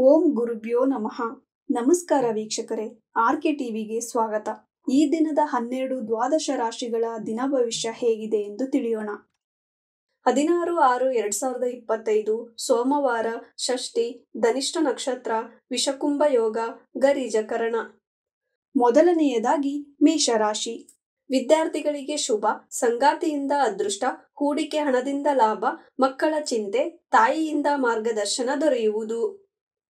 ಓಂ ಗುರುಭ್ಯೋ ನಮಃ. ನಮಸ್ಕಾರ ವೀಕ್ಷಕರೇ, ಆರ್ಕೆ ಟಿವಿಗೆ ಸ್ವಾಗತ. ಈ ದಿನದ 12 ದ್ವಾದಶ ರಾಶಿಗಳ ದಿನ ಭವಿಷ್ಯ ಹೇಗಿದೆ ಎಂದು ತಿಳಿಯೋಣ. 16/6/2025 ಸೋಮವಾರ, ಷಷ್ಠಿ, ಧನಿಷ್ಠ ನಕ್ಷತ್ರ, ವಿಷಕುಂಭ ಯೋಗ, ಗರಿಜಕರಣ. ಮೊದಲನೆಯದಾಗಿ ಮೇಷರಾಶಿ. ವಿದ್ಯಾರ್ಥಿಗಳಿಗೆ ಶುಭ, ಸಂಗಾತಿಯಿಂದ ಅದೃಷ್ಟ, ಹೂಡಿಕೆ ಹಣದಿಂದ ಲಾಭ, ಮಕ್ಕಳ ಚಿಂತೆ, ತಾಯಿಯಿಂದ ಮಾರ್ಗದರ್ಶನ ದೊರೆಯುವುದು.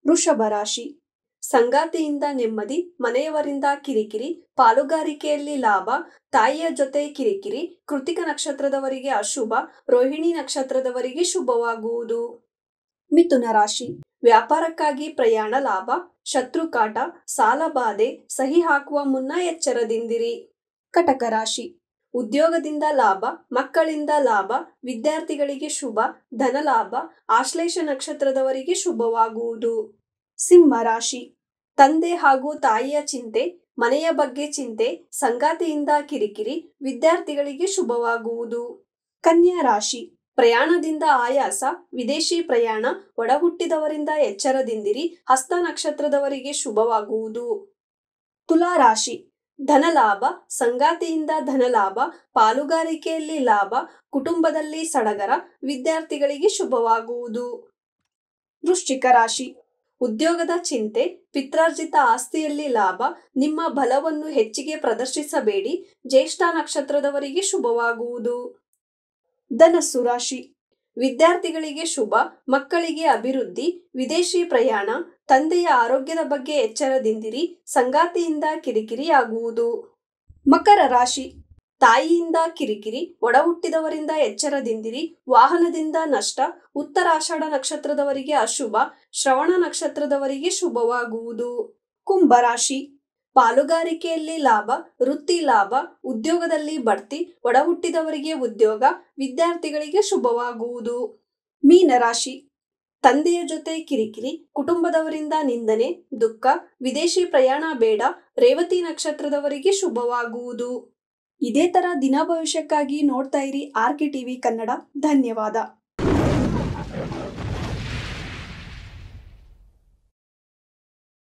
ವೃಷಭ ರಾಶಿ. ಸಂಗಾತಿಯಿಂದ ನೆಮ್ಮದಿ, ಮನೆಯವರಿಂದ ಕಿರಿಕಿರಿ, ಪಾಲುಗಾರಿಕೆಯಲ್ಲಿ ಲಾಭ, ತಾಯಿಯ ಜೊತೆ ಕಿರಿಕಿರಿ, ಕೃತಿಕ ನಕ್ಷತ್ರದವರಿಗೆ ಅಶುಭ, ರೋಹಿಣಿ ನಕ್ಷತ್ರದವರಿಗೆ ಶುಭವಾಗುವುದು. ಮಿಥುನ ರಾಶಿ. ವ್ಯಾಪಾರಕ್ಕಾಗಿ ಪ್ರಯಾಣ ಲಾಭ, ಶತ್ರುಕಾಟ, ಸಾಲಬಾಧೆ, ಸಹಿ ಹಾಕುವ ಮುನ್ನ ಎಚ್ಚರದಿಂದಿರಿ. ಕಟಕ ರಾಶಿ. ಉದ್ಯೋಗದಿಂದ ಲಾಭ, ಮಕ್ಕಳಿಂದ ಲಾಭ, ವಿದ್ಯಾರ್ಥಿಗಳಿಗೆ ಶುಭ, ಧನಲಾಭ, ಆಶ್ಲೇಷ ನಕ್ಷತ್ರದವರಿಗೆ ಶುಭವಾಗುವುದು. ಸಿಂಹ ರಾಶಿ. ತಂದೆ ಹಾಗೂ ತಾಯಿಯ ಚಿಂತೆ, ಮನೆಯ ಬಗ್ಗೆ ಚಿಂತೆ, ಸಂಗಾತಿಯಿಂದ ಕಿರಿಕಿರಿ, ವಿದ್ಯಾರ್ಥಿಗಳಿಗೆ ಶುಭವಾಗುವುದು. ಕನ್ಯಾ ರಾಶಿ. ಪ್ರಯಾಣದಿಂದ ಆಯಾಸ, ವಿದೇಶಿ ಪ್ರಯಾಣ, ಒಡಹುಟ್ಟಿದವರಿಂದ ಎಚ್ಚರದಿಂದಿರಿ, ಹಸ್ತ ನಕ್ಷತ್ರದವರಿಗೆ ಶುಭವಾಗುವುದು. ತುಲಾ ರಾಶಿ. ಧನಲಾಭ, ಸಂಗಾತಿಯಿಂದ ಧನಲಾಭ, ಪಾಲುಗಾರಿಕೆಯಲ್ಲಿ ಲಾಭ, ಕುಟುಂಬದಲ್ಲಿ ಸಡಗರ, ವಿದ್ಯಾರ್ಥಿಗಳಿಗೆ ಶುಭವಾಗುವುದು. ವೃಶ್ಚಿಕ ರಾಶಿ. ಉದ್ಯೋಗದ ಚಿಂತೆ, ಪಿತ್ರಾರ್ಜಿತ ಆಸ್ತಿಯಲ್ಲಿ ಲಾಭ, ನಿಮ್ಮ ಬಲವನ್ನು ಹೆಚ್ಚಿಗೆ ಪ್ರದರ್ಶಿಸಬೇಡಿ, ಜ್ಯೇಷ್ಠ ನಕ್ಷತ್ರದವರಿಗೆ ಶುಭವಾಗುವುದು. ಧನಸ್ಸು ರಾಶಿ. ವಿದ್ಯಾರ್ಥಿಗಳಿಗೆ ಶುಭ, ಮಕ್ಕಳಿಗೆ ಅಭಿವೃದ್ಧಿ, ವಿದೇಶಿ ಪ್ರಯಾಣ, ತಂದೆಯ ಆರೋಗ್ಯದ ಬಗ್ಗೆ ಎಚ್ಚರದಿಂದಿರಿ, ಸಂಗಾತಿಯಿಂದ ಕಿರಿಕಿರಿ ಆಗುವುದು. ಮಕರ ರಾಶಿ. ತಾಯಿಯಿಂದ ಕಿರಿಕಿರಿ, ಒಡಹುಟ್ಟಿದವರಿಂದ ಎಚ್ಚರದಿಂದಿರಿ, ವಾಹನದಿಂದ ನಷ್ಟ, ಉತ್ತರಾಷಾಢ ನಕ್ಷತ್ರದವರಿಗೆ ಅಶುಭ, ಶ್ರವಣ ನಕ್ಷತ್ರದವರಿಗೆ ಶುಭವಾಗುವುದು. ಕುಂಭ ರಾಶಿ. ಪಾಲುಗಾರಿಕೆಯಲ್ಲಿ ಲಾಭ, ವೃತ್ತಿ ಲಾಭ, ಉದ್ಯೋಗದಲ್ಲಿ ಬಡ್ತಿ, ಒಡಹುಟ್ಟಿದವರಿಗೆ ಉದ್ಯೋಗ, ವಿದ್ಯಾರ್ಥಿಗಳಿಗೆ ಶುಭವಾಗುವುದು. ಮೀನರಾಶಿ. ತಂದೆಯ ಜೊತೆ ಕಿರಿಕಿರಿ, ಕುಟುಂಬದವರಿಂದ ನಿಂದನೆ, ದುಃಖ, ವಿದೇಶಿ ಪ್ರಯಾಣ ಬೇಡ, ರೇವತಿ ನಕ್ಷತ್ರದವರಿಗೆ ಶುಭವಾಗುವುದು. ಇದೇ ತರ ದಿನ ಭವಿಷ್ಯಕ್ಕಾಗಿ ನೋಡ್ತಾ ಇರಿ ಆರ್ಕೆ ಟಿವಿ ಕನ್ನಡ. ಧನ್ಯವಾದ.